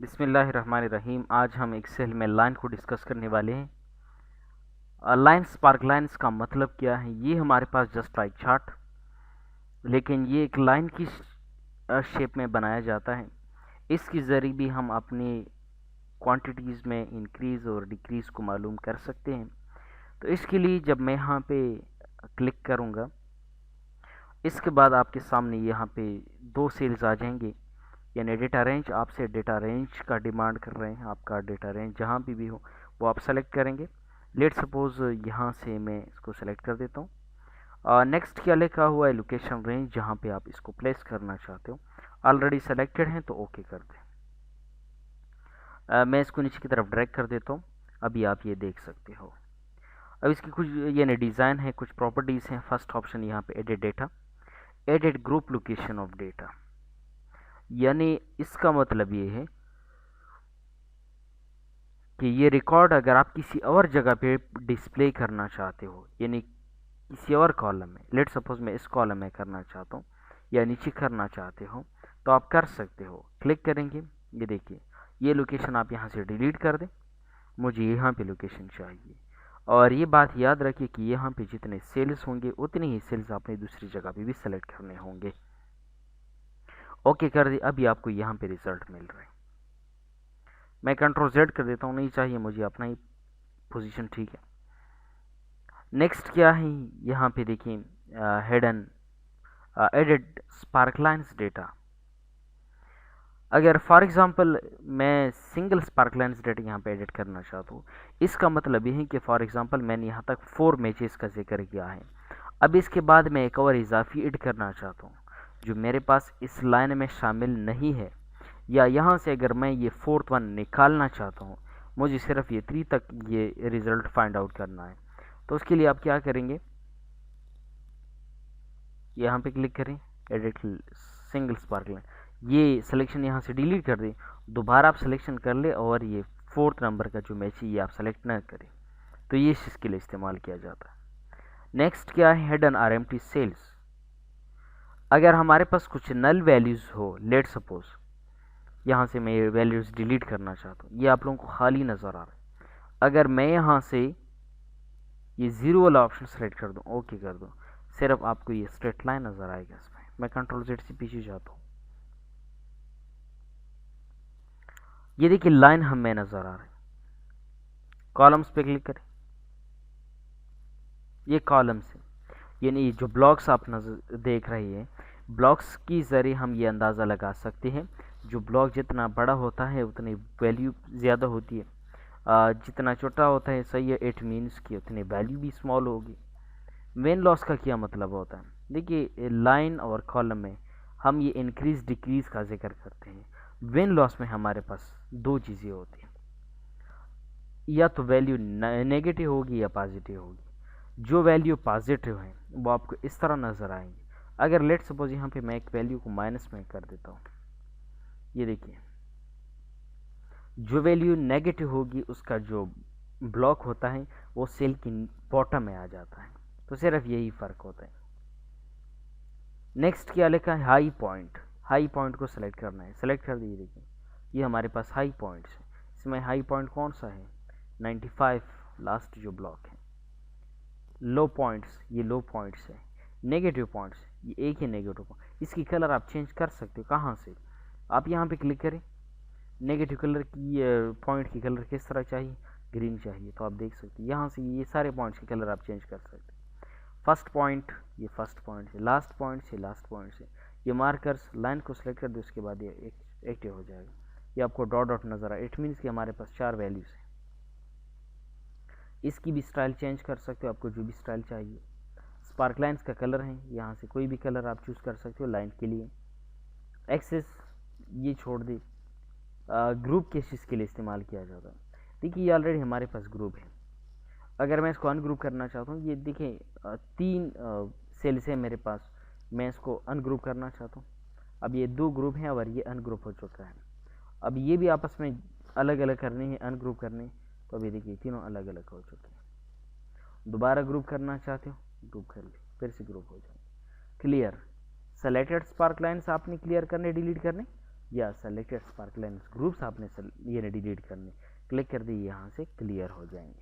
बिस्मिल्लाहिर्रहमानिर्रहीम। आज हम एक्सेल में लाइन को डिस्कस करने वाले हैं। लाइन स्पार्क लाइन्स का मतलब क्या है? ये हमारे पास जस्ट लाइक चार्ट, लेकिन ये एक लाइन की शेप में बनाया जाता है। इसके ज़रिए भी हम अपनी क्वांटिटीज़ में इंक्रीज़ और डिक्रीज़ को मालूम कर सकते हैं। तो इसके लिए जब मैं यहाँ पे क्लिक करूँगा, इसके बाद आपके सामने यहाँ पे दो सेल्स आ जाएंगे, यानी डेटा रेंज। आपसे डेटा रेंज का डिमांड कर रहे हैं। आपका डेटा रेंज जहाँ भी हो वो आप सेलेक्ट करेंगे। लेट सपोज यहाँ से मैं इसको सेलेक्ट कर देता हूँ। नेक्स्ट क्या लिखा हुआ है? लोकेशन रेंज, जहाँ पे आप इसको प्लेस करना चाहते हो। ऑलरेडी सेलेक्टेड है तो ओके कर दें। मैं इसको नीचे की तरफ ड्रैग कर देता हूँ। अभी आप ये देख सकते हो। अब इसकी कुछ यानी डिज़ाइन है, कुछ प्रॉपर्टीज़ हैं। फर्स्ट ऑप्शन यहाँ पे edit data, edit group location of data, यानी इसका मतलब ये है कि ये रिकॉर्ड अगर आप किसी और जगह पे डिस्प्ले करना चाहते हो, यानी किसी और कॉलम में, लेट सपोज मैं इस कॉलम में करना चाहता हूँ या नीचे करना चाहते हो, तो आप कर सकते हो। क्लिक करेंगे, ये देखिए ये लोकेशन आप यहाँ से डिलीट कर दें। मुझे यहाँ पे लोकेशन चाहिए। और ये बात याद रखिए कि यहाँ पे जितने सेल्स होंगे उतने ही सेल्स आपने दूसरी जगह पे भी सेलेक्ट करने होंगे। ओके कर दिए। अभी आपको यहाँ पे रिजल्ट मिल रहे हैं। मैं कंट्रोल जेड कर देता हूँ, नहीं चाहिए मुझे अपना ही पोजीशन, ठीक है। नेक्स्ट क्या है? यहाँ पे देखिए hidden edit spark lines data. अगर फॉर एग्जांपल मैं सिंगल स्पार्क लाइन्स डेटा यहाँ पे एडिट करना चाहता हूँ, इसका मतलब ये है कि फॉर एग्जांपल मैंने यहाँ तक 4 मैचेस का जिक्र किया है। अब इसके बाद मैं एक और इजाफी ऐड करना चाहता हूँ जो मेरे पास इस लाइन में शामिल नहीं है, या यहाँ से अगर मैं ये 4th वन निकालना चाहता हूँ, मुझे सिर्फ ये 3 तक ये रिज़ल्ट फाइंड आउट करना है। तो उसके लिए आप क्या करेंगे? यहाँ पे क्लिक करें, एडिट सिंगल स्पार्क लाइन, ये सिलेक्शन यहाँ से डिलीट कर दें। दोबारा आप सिलेक्शन कर ले और ये 4th नंबर का जो मैच है ये आप सेलेक्ट ना करें। तो ये इसके लिए इस्तेमाल किया जाता है। नेक्स्ट क्या है? Hidden or empty cells. अगर हमारे पास कुछ नल वैल्यूज़ हो, लेट सपोज यहाँ से मैं वैल्यूज़ डिलीट करना चाहता हूँ, ये आप लोगों को खाली नज़र आ रहा है। अगर मैं यहाँ से ये ज़ीरो वाला ऑप्शन सेलेक्ट कर दूँ, ओके कर दूँ, सिर्फ आपको ये स्ट्रेट लाइन नज़र आएगा इसमें। मैं कंट्रोल जेड से पीछे जाता हूँ, ये देखिए लाइन हमें नज़र आ रही है। कॉलम्स पे क्लिक करें, ये कॉलम्स है, यानी जो ब्लॉक्स आप नज़र देख रहे हैं, ब्लॉक्स की ज़रिए हम ये अंदाज़ा लगा सकते हैं जो ब्लॉक जितना बड़ा होता है उतनी वैल्यू ज़्यादा होती है, जितना छोटा होता है, सही है, इट मीन्स कि उतनी वैल्यू भी स्मॉल होगी। वेन लॉस का क्या मतलब होता है? देखिए लाइन और कॉलम में हम ये इंक्रीज डिक्रीज का जिक्र करते हैं। वेन लॉस में हमारे पास दो चीज़ें होती हैं, या तो वैल्यू नेगेटिव होगी या पॉजिटिव होगी। जो वैल्यू पॉजिटिव है वो आपको इस तरह नज़र आएंगे। अगर लेट सपोज यहाँ पे मैं एक वैल्यू को माइनस में कर देता हूँ, ये देखिए जो वैल्यू नेगेटिव होगी उसका जो ब्लॉक होता है वो सेल की बॉटम में आ जाता है। तो सिर्फ यही फ़र्क होता है। नेक्स्ट क्या लिखा है? High point. हाई पॉइंट को सेलेक्ट करना है, सेलेक्ट कर दिए। देखिए ये हमारे पास हाई पॉइंट्स है। इसमें हाई पॉइंट कौन सा है? 95 लास्ट जो ब्लॉक है। लो पॉइंट्स, ये लो पॉइंट्स है। नेगेटिव पॉइंट्स, ये एक ही नेगेटिव पॉइंट। इसकी कलर आप चेंज कर सकते हो। कहाँ से? आप यहाँ पे क्लिक करें, नेगेटिव कलर की पॉइंट की कलर किस तरह चाहिए? ग्रीन चाहिए, तो आप देख सकते हैं यहाँ से ये सारे पॉइंट्स के कलर आप चेंज कर सकते हैं। फर्स्ट पॉइंट, ये फर्स्ट पॉइंट से, लास्ट पॉइंट से लास्ट पॉइंट से। ये मार्कर्स लाइन को सेलेक्ट कर दो, उसके बाद ये एक्टिव हो जाएगा। ये आपको डॉट डॉट नज़र आए, इट मीन्स कि हमारे पास 4 वैल्यूज़ हैं। इसकी भी स्टाइल चेंज कर सकते हो, आपको जो भी स्टाइल चाहिए। स्पार्क लाइन्स का कलर है, यहाँ से कोई भी कलर आप चूज़ कर सकते हो लाइन के लिए। एक्सेस ये छोड़ दे। ग्रुप केसेस के लिए इस्तेमाल किया जाता है। देखिए ये ऑलरेडी हमारे पास ग्रुप है। अगर मैं इसको अनग्रुप करना चाहता हूँ, ये देखिए 3 सेल्स है मेरे पास, मैं इसको अनग्रुप करना चाहता हूँ। अब ये 2 ग्रुप हैं और ये अनग्रुप हो चुका है। अब ये भी आपस में अलग अलग करने हैं, अनग्रुप करने, तो अभी देखिए तीनों अलग अलग हो चुके हैं। दोबारा ग्रुप करना चाहते हो, ग्रुप कर ले, फिर से ग्रुप हो जाए। क्लियर। सेलेक्टेड स्पार्क लाइन्स आपने क्लियर करने, डिलीट करने, या सेलेक्टेड स्पार्कल लाइन्स ग्रुप्स आपने ये डिलीट करने, क्लिक कर दिए, यहाँ से क्लियर हो जाएंगे।